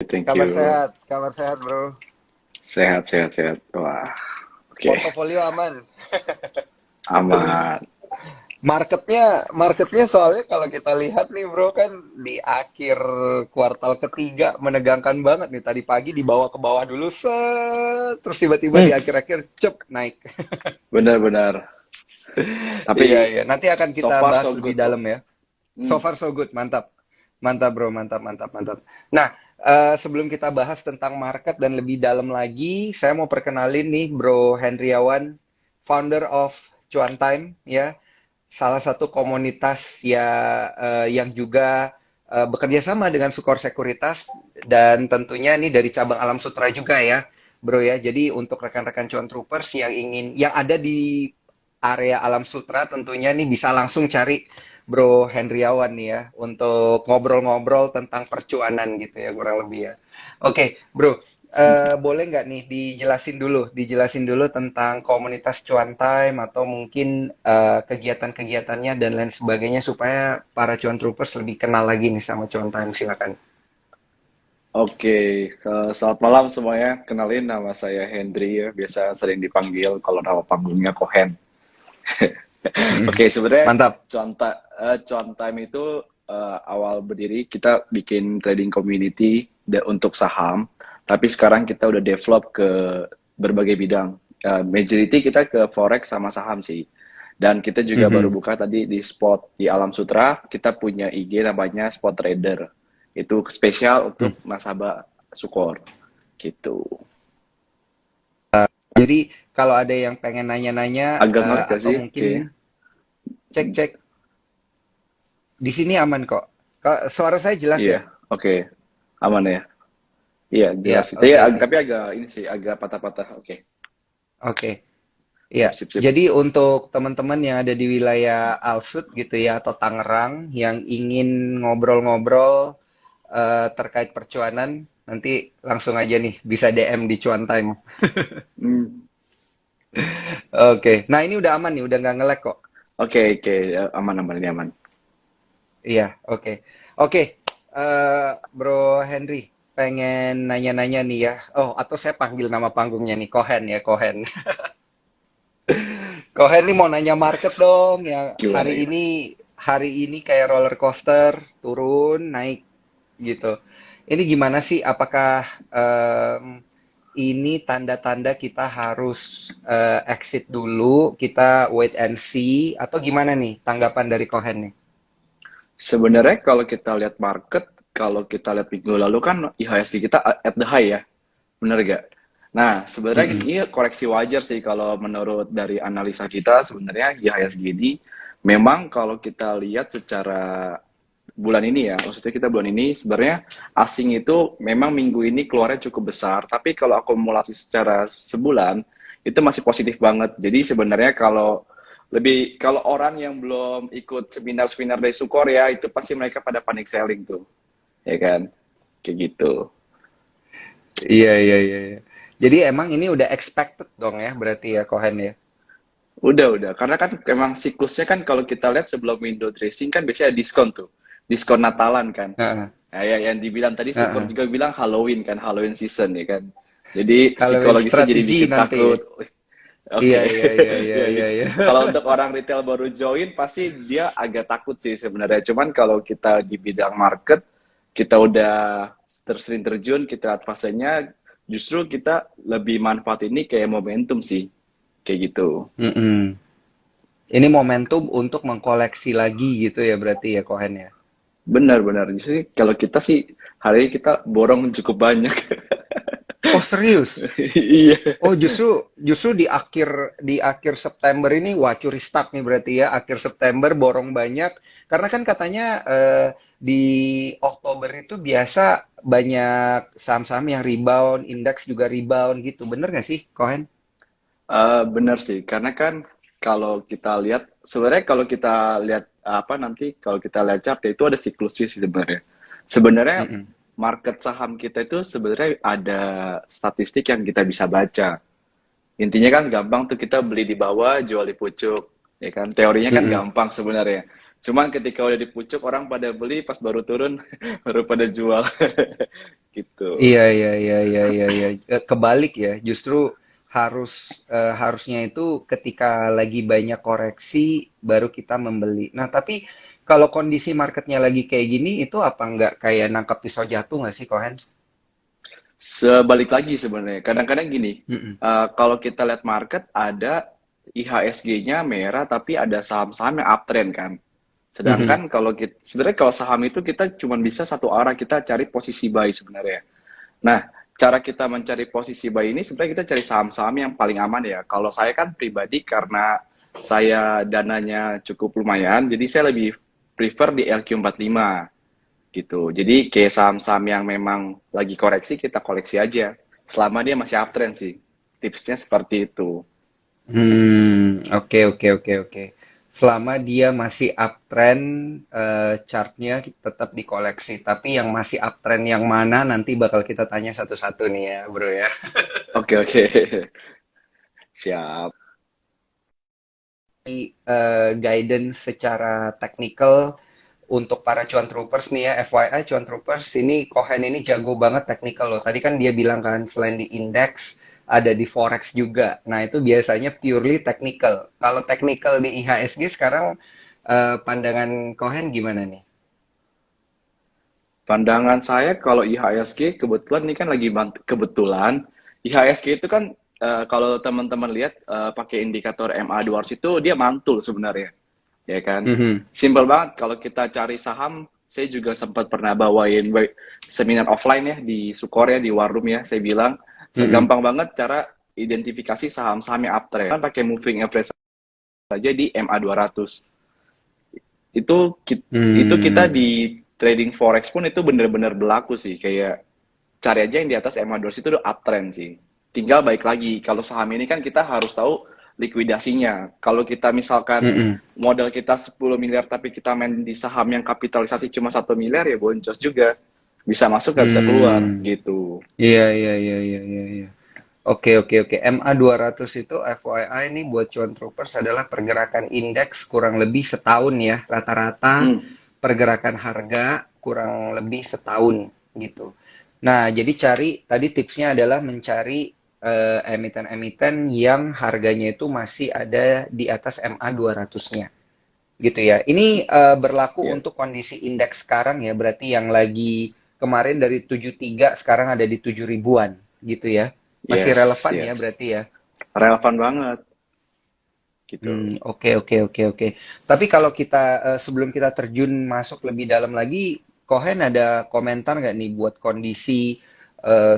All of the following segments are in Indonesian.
Thank you. Kabar sehat bro. Sehat, sehat, sehat. Wah, oke. Portofolio aman. Aman. Marketnya soalnya kalau kita lihat nih bro kan di akhir kuartal ketiga menegangkan banget nih. Tadi pagi dibawa ke bawah dulu, set, terus tiba-tiba Hmm, di akhir-akhir cep naik. benar-benar. Iya Tapi iya. Nanti akan so kita far bahas so lebih good kok. dalam ya. So Hmm, far so good, mantap. Mantap bro, mantap, mantap, mantap. Nah, sebelum kita bahas tentang market dan lebih dalam lagi, saya mau perkenalin nih Bro Hendriawan, founder of Cuan Time, ya, salah satu komunitas ya yang juga bekerja sama dengan Sukor Sekuritas dan tentunya ini dari cabang Alam Sutra juga ya, Bro ya. Jadi untuk rekan-rekan Cuan Troopers yang ada di area Alam Sutra tentunya nih bisa langsung cari Bro Hendriawan nih ya untuk ngobrol-ngobrol tentang percuanan gitu ya kurang lebih ya. Oke, Bro, boleh nggak nih dijelasin dulu tentang komunitas Cuan Time atau mungkin kegiatan-kegiatannya dan lain sebagainya supaya para Cuan Troopers lebih kenal lagi nih sama Cuan Time, silakan. oke. Selamat malam semuanya. Kenalin nama saya Hendry ya. Biasa sering dipanggil kalau nama panggungnya Kohen. Mm, Oke, sebenarnya mantap. Cuan Time itu awal berdiri kita bikin trading community untuk saham, tapi sekarang kita udah develop ke berbagai bidang. Majority kita ke forex sama saham sih. Dan kita juga baru Mhm. buka tadi di spot di Alam Sutra, kita punya IG namanya Spot Trader. Itu spesial Hmm. untuk nasabah Sukor gitu. Jadi kalau ada yang pengen nanya-nanya Agak ngelag gak atau sih? mungkin Kayaknya. cek-cek di sini aman kok. Suara saya jelas Iya, ya? oke. Aman ya? Iya, jelas Ya, sih. Tapi, oke nih. tapi agak ini sih, agak patah-patah. Oke, Oke. Ya, sip, sip, sip. jadi untuk teman-teman yang ada di wilayah Alsut gitu ya atau Tangerang yang ingin ngobrol-ngobrol terkait percuanan, nanti langsung aja nih bisa DM di Cuan Time. Hmm, Oke, nah ini udah aman nih, udah nggak nge-lag kok. oke, oke. Ya, aman, aman, ini aman. Iya, oke. Oke, Bro Henry, pengen nanya-nanya nih ya. Oh, atau saya panggil nama panggungnya nih, Kohen ya, Kohen. Kohen nih mau nanya market dong, ya Gimana, gimana? hari ini kayak roller coaster, turun, naik gitu. Ini gimana sih? Apakah ini tanda-tanda kita harus exit dulu, kita wait and see, atau gimana nih tanggapan dari Kohen nih? Sebenarnya kalau kita lihat market, kalau kita lihat minggu lalu kan IHSG kita at the high ya, bener gak? Nah, sebenarnya Mm-mm. ini koreksi wajar sih kalau menurut dari analisa kita sebenarnya IHSG ini memang kalau kita lihat secara bulan ini ya, maksudnya kita bulan ini sebenarnya asing itu memang minggu ini keluarnya cukup besar, tapi kalau akumulasi secara sebulan itu masih positif banget. Jadi sebenarnya kalau orang yang belum ikut seminar-seminar dari Sukor ya, itu pasti mereka pada panic selling tuh, ya kan? Kayak gitu. Iya, iya, iya, iya. Jadi emang ini udah expected dong ya, berarti ya Kohen ya. Udah. Karena kan emang siklusnya kan kalau kita lihat sebelum window dressing kan biasanya diskon tuh. Diskon Natalan kan. Heeh, Nah, ya yang dibilang tadi Sukor heeh. juga bilang Halloween kan, Halloween season ya kan. Jadi Halloween psikologisnya jadi strategi bikin nanti ya. takut. Oke. Iya, iya, iya, iya, Ya iya, gitu. iya. Kalau untuk orang retail baru join pasti dia agak takut sih sebenarnya. Cuman kalau kita di bidang market, kita udah tersering terjun, kita lihat fasenya, justru kita lebih manfaat ini kayak momentum sih. Kayak gitu. Mm-mm. Ini momentum untuk mengkoleksi lagi gitu ya berarti ya Kohen ya. Benar. Jadi kalau kita sih hari ini kita borong cukup banyak. Oh serius? Iya. Oh justru di akhir September ini wah curi start nih berarti ya akhir September borong banyak karena kan katanya di Oktober itu biasa banyak saham-saham yang rebound, indeks juga rebound gitu. Bener nggak sih Kohen? Benar sih, karena kan kalau kita lihat sebenarnya kalau kita lihat apa nanti kalau kita lihat chart itu ada siklusnya sih sebenarnya. Sebenarnya Mm-mm. market saham kita itu sebenarnya ada statistik yang kita bisa baca. Intinya kan gampang tuh kita beli di bawah, jual di pucuk, ya kan? Teorinya kan Mm-mm. gampang sebenarnya. Cuman ketika udah di pucuk orang pada beli pas baru turun baru pada jual. gitu. Iya, iya, iya, iya, iya, iya. Kebalik ya, justru harusnya itu ketika lagi banyak koreksi baru kita membeli. Nah, tapi kalau kondisi marketnya lagi kayak gini, itu apa nggak kayak nangkap pisau jatuh nggak sih, Kohen? Sebalik lagi sebenarnya, kadang-kadang gini, Mm-mm. kalau kita lihat market ada IHSG-nya merah tapi ada saham-saham yang uptrend kan. Mhm. Sedangkan kalau kita sebenarnya kalau saham itu kita cuma bisa satu arah, kita cari posisi buy sebenarnya. Nah, cara kita mencari posisi buy ini sebenarnya kita cari saham-saham yang paling aman ya. Kalau saya kan pribadi karena saya dananya cukup lumayan, jadi saya lebih prefer di LQ45 gitu. Jadi kayak saham-saham yang memang lagi koreksi kita koleksi aja. Selama dia masih uptrend sih. Tipsnya seperti itu. Oke, oke, oke, oke. Selama dia masih uptrend, chartnya tetap dikoleksi. Tapi yang masih uptrend yang mana nanti bakal kita tanya satu-satu nih ya, bro ya. Oke, oke. Siap. Guidance secara technical untuk para cuan troopers nih ya, FYI cuan troopers ini Cohen ini jago banget technical loh. Tadi kan dia bilang kan selain di index ada di forex juga. Nah, itu biasanya purely technical. Kalau technical di IHSG sekarang pandangan Cohen gimana nih? Pandangan saya kalau IHSG kebetulan ini kan lagi kebetulan IHSG itu kan kalau teman-teman lihat pakai indikator MA200 itu dia mantul sebenarnya, ya kan? Mhm. Simpel banget kalau kita cari saham, saya juga sempat pernah bawain seminar offline ya di Sukor ya di War Room ya, saya bilang Mhm. gampang banget cara identifikasi saham-saham yang uptrend. Kan pakai moving average saja di MA200. Itu itu kita Hmm. di trading forex pun itu bener-bener berlaku sih, kayak cari aja yang di atas MA200 itu udah uptrend sih. Tinggal baik lagi, kalau saham ini kan kita harus tahu likuidasinya. Kalau kita misalkan Mhm. modal kita 10 miliar tapi kita main di saham yang kapitalisasi cuma 1 miliar ya boncos juga. Bisa masuk nggak bisa keluar Hmm. gitu. Iya, iya, iya, iya, iya, iya. Oke, oke, oke. MA200 itu FYI ini buat cuan troopers adalah pergerakan indeks kurang lebih setahun ya. Rata-rata Hmm, pergerakan harga kurang lebih setahun gitu. Nah, jadi cari tadi tipsnya adalah mencari emiten-emiten yang harganya itu masih ada di atas MA200-nya. Gitu ya. Ini berlaku ya. untuk kondisi indeks sekarang ya. Berarti yang lagi kemarin dari 73 sekarang ada di 7 ribuan gitu ya. Masih Yes, relevan ya yes. berarti ya. Relevan banget gitu. Oke, oke, oke, oke. Tapi kalau kita sebelum kita terjun masuk lebih dalam lagi, Kohen ada komentar nggak nih buat kondisi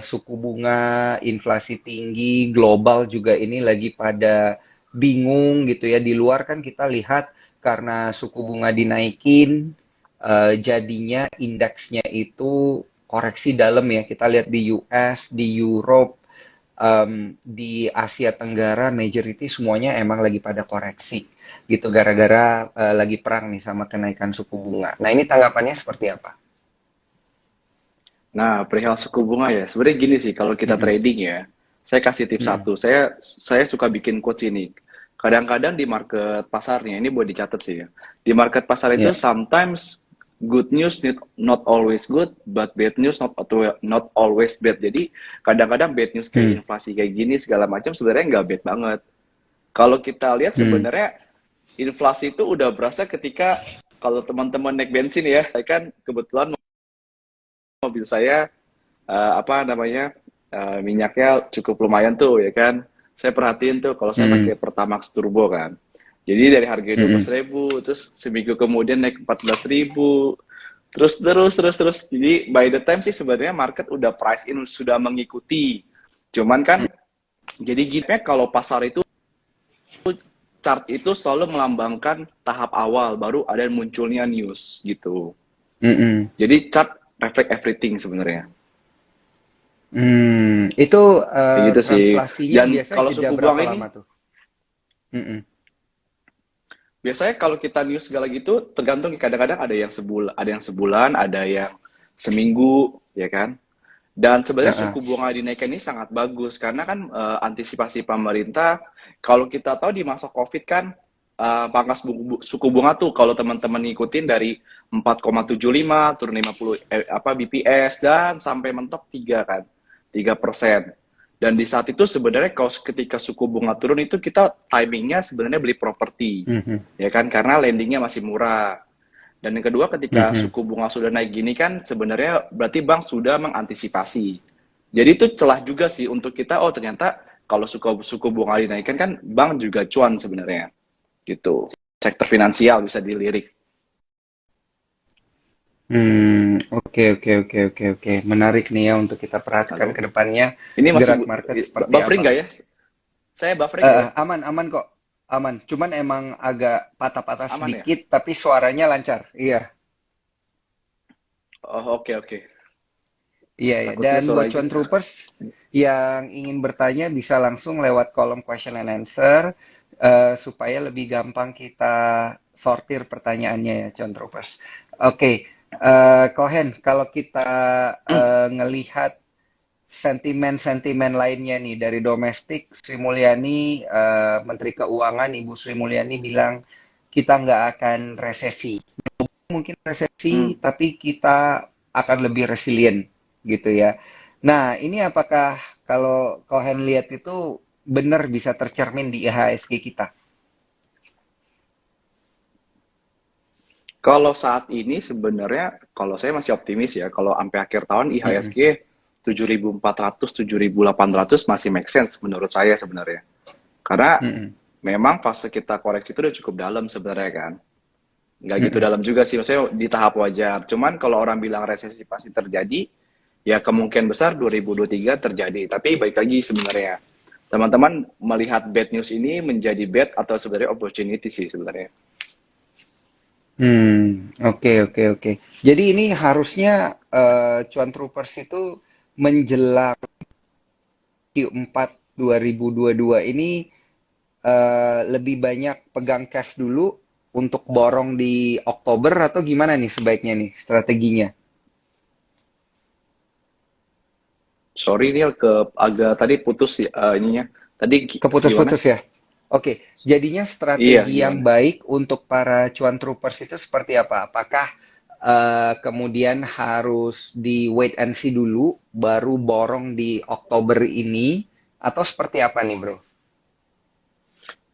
suku bunga, inflasi tinggi, global juga ini lagi pada bingung gitu ya. Di luar kan kita lihat karena suku bunga dinaikin, jadinya indeksnya itu koreksi dalam ya. Kita lihat di US, di Europe, di Asia Tenggara majority semuanya emang lagi pada koreksi gitu gara-gara lagi perang nih sama kenaikan suku bunga. Nah, ini tanggapannya seperti apa? Nah, perihal suku bunga ya, sebenarnya gini sih, kalau kita Mm-mm. trading ya, saya kasih tips Mm-mm. satu. Saya suka bikin quotes ini. Kadang-kadang di market pasarnya, ini buat dicatat sih ya. Di market pasar itu Ya. sometimes good news not always good, but bad news not always bad. Jadi kadang-kadang bad news kayak Hmm. inflasi kayak gini segala macam sebenarnya nggak bad banget. Kalau kita lihat Hmm. sebenarnya inflasi itu udah berasa ketika kalau teman-teman naik bensin ya, saya kan kebetulan mobil saya apa namanya minyaknya cukup lumayan tuh ya kan. Saya perhatiin tuh kalau saya Hmm. pakai Pertamax Turbo kan. Jadi dari harga 12.000 terus seminggu kemudian naik 14.000 terus. Jadi by the time sih sebenarnya market udah price in sudah mengikuti. Cuman kan jadi gini kalau pasar itu chart itu selalu melambangkan tahap awal baru ada munculnya news gitu. Mm-mm. Jadi chart reflect everything sebenarnya. Itu Kayak gitu sih. translasinya Dan biasanya kalau jeda suku berapa bunga lama ini, tuh? Mm-mm. biasanya kalau kita news segala gitu, tergantung kadang-kadang ada yang sebulan, ada yang seminggu, ya kan? Dan sebenarnya Heeh. suku bunga dinaikkan ini sangat bagus karena kan antisipasi pemerintah. Kalau kita tahu di masa COVID kan pangkas suku bunga tuh kalau teman-teman ngikutin dari 4,75 turun 50 BPS dan sampai mentok 3 kan. 3%. Dan di saat itu sebenarnya kalau ketika suku bunga turun itu kita timingnya sebenarnya beli properti. Mhm. Ya kan karena lendingnya masih murah. Dan yang kedua ketika Mhm. suku bunga sudah naik gini kan sebenarnya berarti bank sudah mengantisipasi. Jadi itu celah juga sih untuk kita oh ternyata kalau suku bunga dinaikkan kan bank juga cuan sebenarnya gitu. Sektor finansial bisa dilirik. Oke, oke, oke, oke, oke. Menarik nih ya untuk kita perhatikan Halo. ke depannya Ini masih gerak market seperti buffering apa. nggak ya? Saya buffering nggak ya? Aman, aman kok. Aman. Cuman emang agak patah-patah Aman ya? sedikit, tapi suaranya lancar. Iya, Oh, oke oke. iya, iya. Takutnya Dan suara buat cuan troopers yang ingin bertanya bisa langsung lewat kolom question and answer supaya lebih gampang kita sortir pertanyaannya ya, cuan troopers. Oke, Kohen, kalau kita ngelihat sentimen-sentimen lainnya nih dari domestik, Sri Mulyani, Menteri Keuangan Ibu Sri Mulyani bilang kita nggak akan resesi. Mungkin resesi, Hmm. tapi kita akan lebih resilient gitu ya. Nah, ini apakah kalau Kohen lihat itu benar bisa tercermin di IHSG kita? Kalau saat ini sebenarnya kalau saya masih optimis ya kalau sampai akhir tahun Mm-mm. IHSG 7.400 7.800 masih make sense menurut saya sebenarnya. Karena Mm-mm. memang fase kita koreksi itu udah cukup dalam sebenarnya kan. Nggak gitu Mm-mm. dalam juga sih, maksudnya di tahap wajar. Cuman kalau orang bilang resesi pasti terjadi, ya kemungkinan besar 2023 terjadi. Tapi baik lagi sebenarnya, teman-teman melihat bad news ini menjadi bad atau sebenarnya opportunity sih sebenarnya. Oke, oke, oke. Jadi ini harusnya Cuan Troopers itu menjelang Q4 2022 ini lebih banyak pegang cash dulu untuk borong di Oktober atau gimana nih sebaiknya nih strateginya? Sorry nih ke agak tadi putus ya ininya. Tadi gimana? Keputus-putus ya? Oke, jadinya Iya, strategi yang gimana? baik untuk para cuan troopers itu seperti apa? Apakah kemudian harus di wait and see dulu, baru borong di Oktober ini, atau seperti apa nih, bro?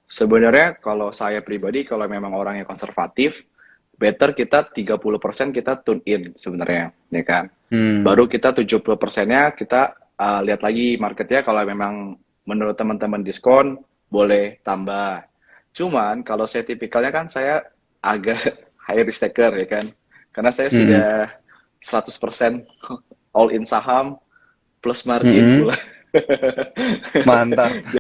Sebenarnya kalau saya pribadi kalau memang orangnya konservatif, better kita 30% kita tune in sebenarnya, ya kan? Baru Hmm. kita 70%-nya kita lihat lagi marketnya kalau memang menurut teman-teman diskon boleh tambah. Cuman kalau saya tipikalnya kan saya agak high risk taker ya kan. Karena saya Mm-mm. sudah 100% all in saham plus margin Mm-mm. pula. Mantap.